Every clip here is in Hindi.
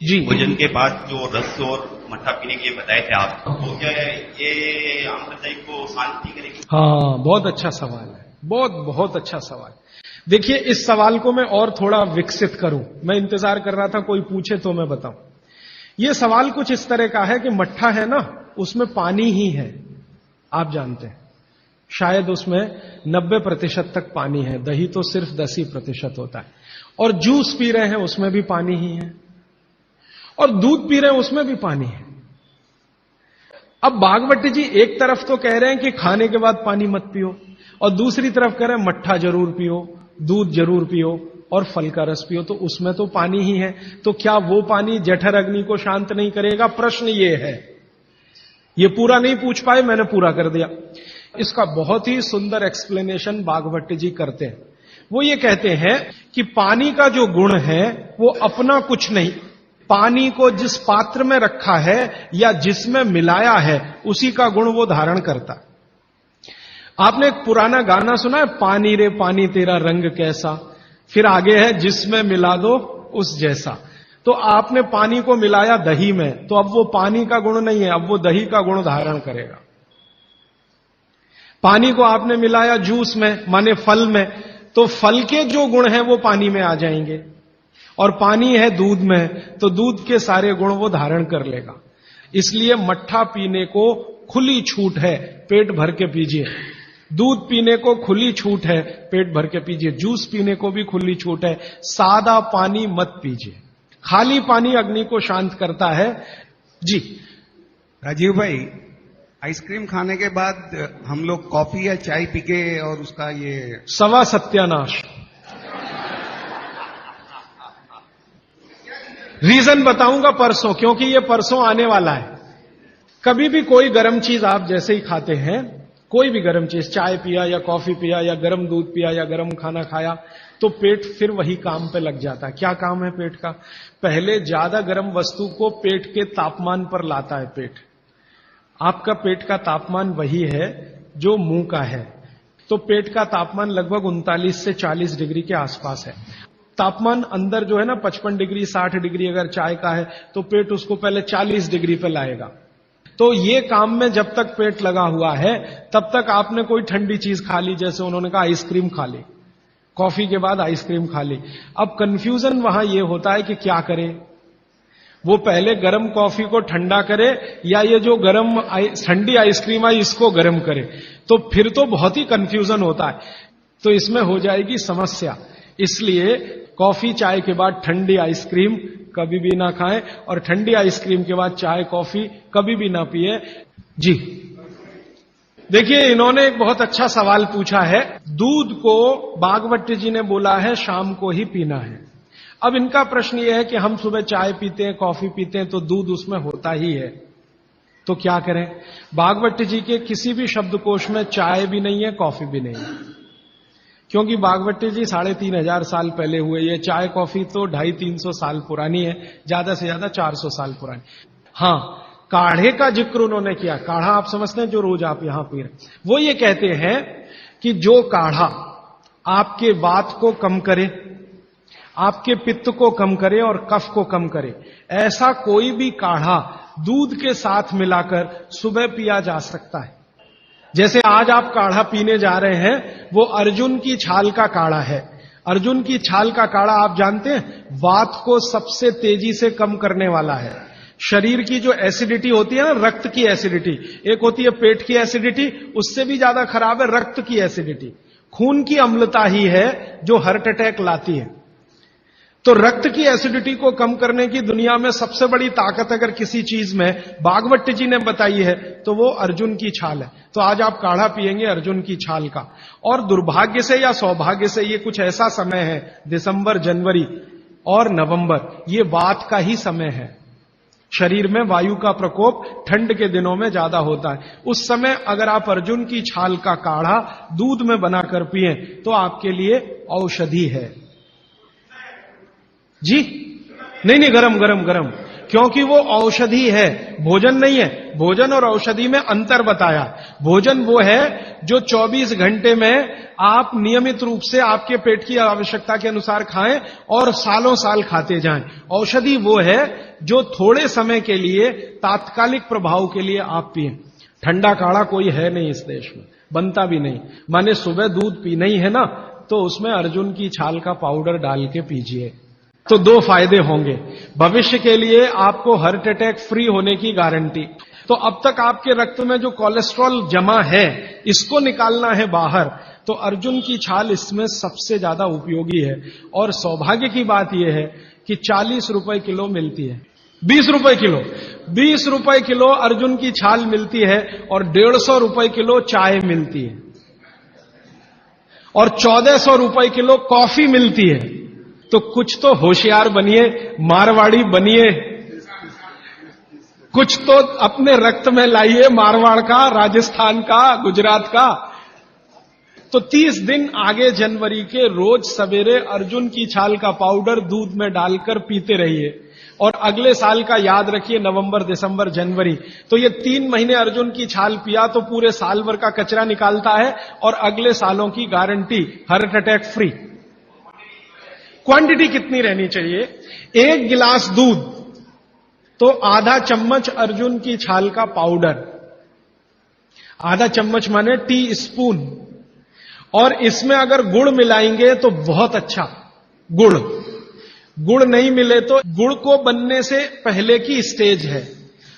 जी, भोजन के बाद जो रस और मट्ठा पीने के लिए बताए थे आप, तो क्या ये आम्रदायी को शांति करेगी? हाँ, बहुत अच्छा सवाल है, बहुत बहुत अच्छा सवाल। देखिए, इस सवाल को मैं और थोड़ा विकसित करूं। मैं इंतजार कर रहा था कोई पूछे तो मैं बताऊं। यह सवाल कुछ इस तरह का है कि मट्ठा है ना, उसमें पानी ही है, आप जानते हैं। शायद उसमें 90% तक पानी है, दही तो सिर्फ 10% होता है। और जूस पी रहे हैं उसमें भी पानी ही है, और दूध पी रहे हैं उसमें भी पानी है। अब भागवती जी एक तरफ तो कह रहे हैं कि खाने के बाद पानी मत पियो, और दूसरी तरफ कह रहे हैं मट्ठा जरूर पियो, दूध जरूर पियो और फल का रस पियो, तो उसमें तो पानी ही है। तो क्या वो पानी जठर अग्नि को शांत नहीं करेगा? प्रश्न ये है। ये पूरा नहीं पूछ पाए, मैंने पूरा कर दिया। इसका बहुत ही सुंदर एक्सप्लेनेशन भागवती जी करते हैं। वो ये कहते हैं कि पानी का जो गुण है वो अपना कुछ नहीं, पानी को जिस पात्र में रखा है या जिसमें मिलाया है उसी का गुण वो धारण करता है। आपने एक पुराना गाना सुना है, पानी रे पानी तेरा रंग कैसा, फिर आगे है जिसमें मिला दो उस जैसा। तो आपने पानी को मिलाया दही में, तो अब वो पानी का गुण नहीं है, अब वो दही का गुण धारण करेगा। पानी को आपने मिलाया जूस में, माने फल में, तो फल के जो गुण हैं वो पानी में आ जाएंगे। और पानी है दूध में, तो दूध के सारे गुण वो धारण कर लेगा। इसलिए मट्ठा पीने को खुली छूट है, पेट भर के पीजिए। दूध पीने को खुली छूट है, पेट भर के पीजिए। जूस पीने को भी खुली छूट है, सादा पानी मत पीजिए। खाली पानी अग्नि को शांत करता है। जी राजीव भाई, आइसक्रीम खाने के बाद हम लोग कॉफी या चाय पी के और उसका ये सवा सत्यानाश। रीजन बताऊंगा परसों, क्योंकि ये परसों आने वाला है। कभी भी कोई गर्म चीज आप जैसे ही खाते हैं, कोई भी गर्म चीज, चाय पिया या कॉफी पिया या गर्म दूध पिया या गर्म खाना खाया, तो पेट फिर वही काम पे लग जाता है। क्या काम है पेट का? पहले ज्यादा गर्म वस्तु को पेट के तापमान पर लाता है पेट। आपका पेट का तापमान वही है जो मुंह का है, तो पेट का तापमान लगभग 39 से 40 डिग्री के आसपास है। तापमान अंदर जो है ना 55 डिग्री 60 डिग्री अगर चाय का है, तो पेट उसको पहले 40 डिग्री पे लाएगा। तो ये काम में जब तक पेट लगा हुआ है तब तक आपने कोई ठंडी चीज खा ली, जैसे उन्होंने कहा आइसक्रीम खा ली, कॉफी के बाद आइसक्रीम खा ली। अब कंफ्यूजन वहां ये होता है कि क्या करे, वो पहले गर्म कॉफी को ठंडा करे या ये जो गर्म ठंडी आइसक्रीम आई इसको गर्म करे। तो फिर तो बहुत ही कंफ्यूजन होता है, तो इसमें हो जाएगी समस्या। इसलिए कॉफी चाय के बाद ठंडी आइसक्रीम कभी भी ना खाएं, और ठंडी आइसक्रीम के बाद चाय कॉफी कभी भी ना पिए। जी देखिए, इन्होंने एक बहुत अच्छा सवाल पूछा है। दूध को भागवती जी ने बोला है शाम को ही पीना है। अब इनका प्रश्न यह है कि हम सुबह चाय पीते हैं, कॉफी पीते हैं, तो दूध उसमें होता ही है, तो क्या करें? भागवती जी के किसी भी शब्दकोश में चाय भी नहीं है, कॉफी भी नहीं है, क्योंकि भागवती जी 3500 साल पहले हुए। ये चाय कॉफी तो 250-300 साल पुरानी है, ज्यादा से ज्यादा 400 साल पुरानी। हां, काढ़े का जिक्र उन्होंने किया। काढ़ा आप समझते हैं, जो रोज आप यहां पी रहे, वो ये कहते हैं कि जो काढ़ा आपके वात को कम करे, आपके पित्त को कम करे और कफ को कम करे, ऐसा कोई भी काढ़ा दूध के साथ मिलाकर सुबह पिया जा सकता है। जैसे आज आप काढ़ा पीने जा रहे हैं, वो अर्जुन की छाल का काढ़ा है। अर्जुन की छाल का काढ़ा आप जानते हैं, वात को सबसे तेजी से कम करने वाला है। शरीर की जो एसिडिटी होती है ना, रक्त की एसिडिटी, एक होती है पेट की एसिडिटी, उससे भी ज्यादा खराब है रक्त की एसिडिटी। खून की अम्लता ही है जो हार्ट अटैक लाती है। तो रक्त की एसिडिटी को कम करने की दुनिया में सबसे बड़ी ताकत अगर किसी चीज में भागवती जी ने बताई है तो वो अर्जुन की छाल है। तो आज आप काढ़ा पिएंगे अर्जुन की छाल का। और दुर्भाग्य से या सौभाग्य से ये कुछ ऐसा समय है, दिसंबर, जनवरी और नवंबर, ये वात का ही समय है। शरीर में वायु का प्रकोप ठंड के दिनों में ज्यादा होता है। उस समय अगर आप अर्जुन की छाल का काढ़ा दूध में बनाकर पिए तो आपके लिए औषधि है। जी नहीं, गरम गरम गरम, क्योंकि वो औषधि है, भोजन नहीं है। भोजन और औषधि में अंतर बताया। भोजन वो है जो 24 घंटे में आप नियमित रूप से आपके पेट की आवश्यकता के अनुसार खाएं और सालों साल खाते जाएं। औषधि वो है जो थोड़े समय के लिए, तात्कालिक प्रभाव के लिए आप पिए। ठंडा काढ़ा कोई है नहीं इस देश में, बनता भी नहीं। माने सुबह दूध पीना ही है ना, तो उसमें अर्जुन की छाल का पाउडर डाल के पीजिए, तो 2 फायदे होंगे। भविष्य के लिए आपको हार्ट अटैक फ्री होने की गारंटी। तो अब तक आपके रक्त में जो कोलेस्ट्रॉल जमा है, इसको निकालना है बाहर, तो अर्जुन की छाल इसमें सबसे ज्यादा उपयोगी है। और सौभाग्य की बात यह है कि 40 रुपए किलो मिलती है, 20 रुपए किलो, 20 रुपए किलो अर्जुन की छाल मिलती है और 150 रुपए किलो चाय मिलती है और 1400 रुपए किलो कॉफी मिलती है। तो कुछ तो होशियार बनिए, मारवाड़ी बनिए, कुछ तो अपने रक्त में लाइए, मारवाड़ का, राजस्थान का, गुजरात का। तो 30 दिन आगे जनवरी के रोज सवेरे अर्जुन की छाल का पाउडर दूध में डालकर पीते रहिए। और अगले साल का याद रखिए, नवंबर, दिसंबर, जनवरी, तो ये 3 महीने अर्जुन की छाल पिया तो पूरे साल भर का कचरा निकालता है और अगले सालों की guarantee, heart attack free. Quantity कितनी रहनी चाहिए? 1 गिलास दूध तो आधा चम्मच अर्जुन की छाल का पाउडर, आधा चम्मच माने टी स्पून। और इसमें अगर गुड़ मिलाएंगे तो बहुत अच्छा। गुड़ नहीं मिले तो गुड़ को बनने से पहले की स्टेज है,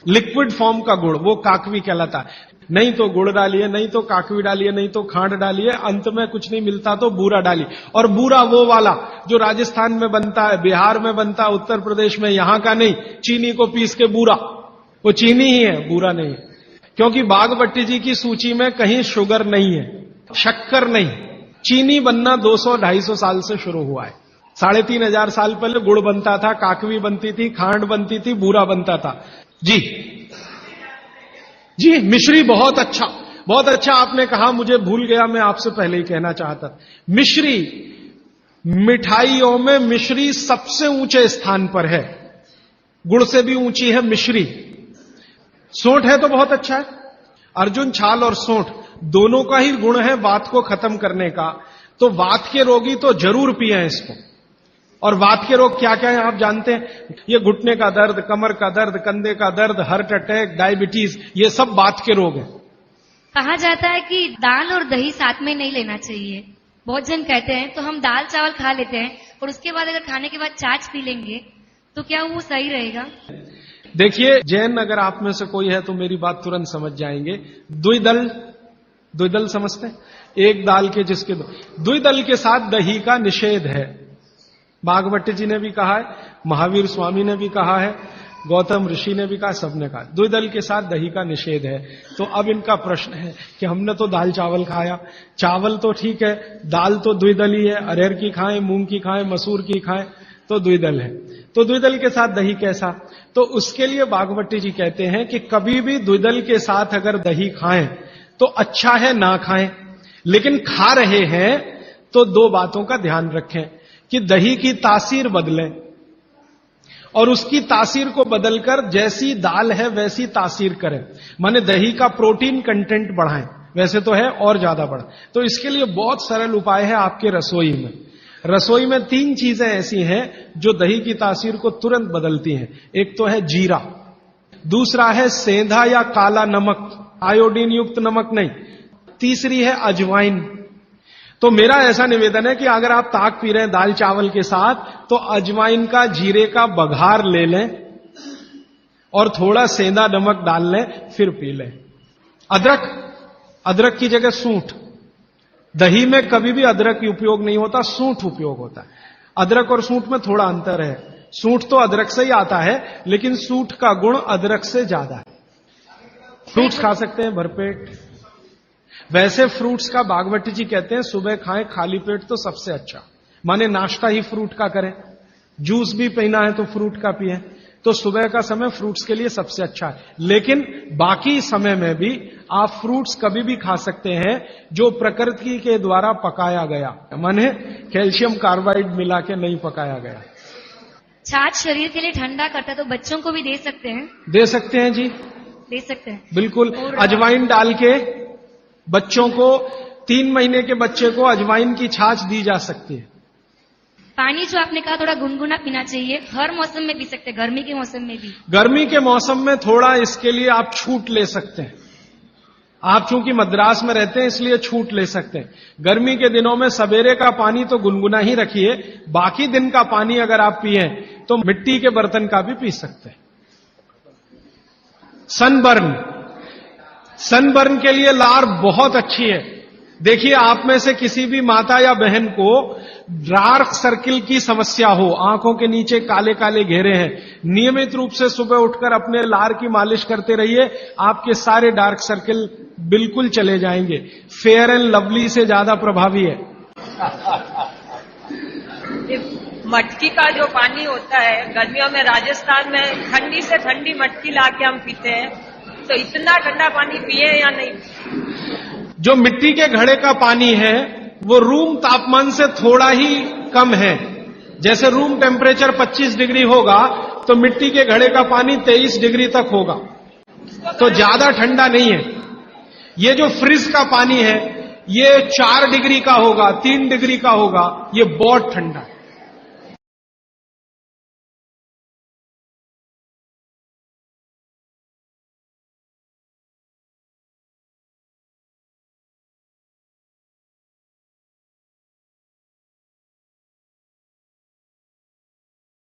लिक्विड फॉर्म का गुड़, वो काकवी कहलाता है। नहीं तो गुड़ डालिए, नहीं तो काकवी डालिए, नहीं तो खांड डालिए, अंत में कुछ नहीं मिलता तो बूरा डालिए। और बूरा वो वाला जो राजस्थान में बनता है, बिहार में बनता है, उत्तर प्रदेश में, यहां का नहीं। चीनी को पीस के बूरा, वो चीनी ही है, बूरा नहीं है। क्योंकि बागभट्टी जी की सूची में कहीं शुगर नहीं है, शक्कर नहीं। चीनी बनना 200-250 साल से शुरू हुआ है। 3500 साल पहले गुड़ बनता था, काकवी बनती थी, खांड बनती थी, बूरा बनता था। जी, मिश्री बहुत अच्छा, बहुत अच्छा आपने कहा, मुझे भूल गया, मैं आपसे पहले ही कहना चाहता। मिश्री, मिठाइयों में मिश्री सबसे ऊंचे स्थान पर है, गुड़ से भी ऊंची है मिश्री। सोंठ है तो बहुत अच्छा है। अर्जुन छाल और सोंठ दोनों का ही गुण है वात को खत्म करने का। तो वात के रोगी तो जरूर पिए इसको। और वात के रोग क्या क्या है आप जानते हैं? ये घुटने का दर्द, कमर का दर्द, कंधे का दर्द, हार्ट अटैक, डायबिटीज, ये सब वात के रोग हैं। कहा जाता है कि दाल और दही साथ में नहीं लेना चाहिए। बहुत जन कहते हैं तो हम दाल चावल खा लेते हैं और उसके बाद अगर खाने के बाद छाछ पी लेंगे तो क्या वो सही रहेगा? देखिए, जैन अगर आप में से कोई है तो मेरी बात तुरंत समझ जाएंगे। द्विदल समझते हैं? एक दाल के जिसके द्विदल के साथ दही का निषेध है। बागभट्टी जी ने भी कहा है, महावीर स्वामी ने भी कहा है, गौतम ऋषि ने भी कहा, सबने कहा द्विदल के साथ दही का निषेध है। तो अब इनका प्रश्न है कि हमने तो दाल चावल खाया, चावल तो ठीक है, दाल तो द्विदल ही है, अरहर की खाएं, मूंग की खाएं, मसूर की खाएं, तो द्विदल है। तो द्विदल के साथ दही कैसा? तो उसके लिए बागभट्टी जी कहते हैं कि कभी भी द्विदल के साथ अगर दही खाएं तो अच्छा है ना खाएं, लेकिन खा रहे हैं तो 2 बातों का ध्यान रखें कि दही की तासीर बदले और उसकी तासीर को बदलकर जैसी दाल है वैसी तासीर करें। माने दही का प्रोटीन कंटेंट बढ़ाएं, वैसे तो है और ज्यादा बढ़ाएं। तो इसके लिए बहुत सरल उपाय है आपके रसोई में। रसोई में 3 चीजें ऐसी हैं जो दही की तासीर को तुरंत बदलती हैं। एक तो है जीरा, दूसरा है सेंधा या काला नमक, आयोडीन युक्त नमक नहीं, तीसरी है अजवाइन। तो मेरा ऐसा निवेदन है कि अगर आप ताक पी रहे हैं दाल चावल के साथ तो अजवाइन का, जीरे का बघार ले लें और थोड़ा सेंधा नमक डाल लें, फिर पी लें। अदरक की जगह सूंठ। दही में कभी भी अदरक की उपयोग नहीं होता, सूंठ उपयोग होता है। अदरक और सूंठ में थोड़ा अंतर है। सूंठ तो अदरक से ही आता है, लेकिन सूंठ का गुण अदरक से ज्यादा है। फ्रूट्स खा सकते हैं भरपेट। वैसे फ्रूट्स का बागभट्टी जी कहते हैं सुबह खाएं खाली पेट तो सबसे अच्छा, माने नाश्ता ही फ्रूट का करें, जूस भी पीना है तो फ्रूट का पिए, तो सुबह का समय फ्रूट्स के लिए सबसे अच्छा है। लेकिन बाकी समय में भी आप फ्रूट्स कभी भी खा सकते हैं जो प्रकृति के द्वारा पकाया गया, माने कैल्शियम कार्बाइड मिला के नहीं पकाया गया। छाछ शरीर के लिए ठंडा करता है, तो बच्चों को भी दे सकते हैं? दे सकते हैं जी, दे सकते हैं। बिल्कुल। और अजवाइन डाल के बच्चों को, 3 महीने के बच्चे को अजवाइन की छाछ दी जा सकती है। पानी जो आपने कहा थोड़ा गुनगुना पीना चाहिए, हर मौसम में पी सकते हैं, गर्मी के मौसम में भी? गर्मी के मौसम में थोड़ा इसके लिए आप छूट ले सकते हैं। आप चूंकि मद्रास में रहते हैं इसलिए छूट ले सकते हैं। गर्मी के दिनों में सवेरे का पानी तो गुनगुना ही रखिए, बाकी दिन का पानी अगर आप पिए तो मिट्टी के बर्तन का भी पी सकते हैं। सनबर्न के लिए लार बहुत अच्छी है। देखिए, आप में से किसी भी माता या बहन को डार्क सर्किल की समस्या हो, आंखों के नीचे काले काले घेरे हैं, नियमित रूप से सुबह उठकर अपने लार की मालिश करते रहिए, आपके सारे डार्क सर्किल बिल्कुल चले जाएंगे। फेयर एंड लवली से ज्यादा प्रभावी है। मटकी का जो पानी होता है, गर्मियों में राजस्थान में ठंडी से ठंडी मटकी लाके हम पीते हैं, तो इतना ठंडा पानी पिए या नहीं? जो मिट्टी के घड़े का पानी है वो रूम तापमान से थोड़ा ही कम है। जैसे रूम टेम्परेचर 25 डिग्री होगा तो मिट्टी के घड़े का पानी 23 डिग्री तक होगा, तो ज्यादा ठंडा नहीं है। ये जो फ्रिज का पानी है ये 4 डिग्री का होगा, 3 डिग्री का होगा, ये बहुत ठंडा है।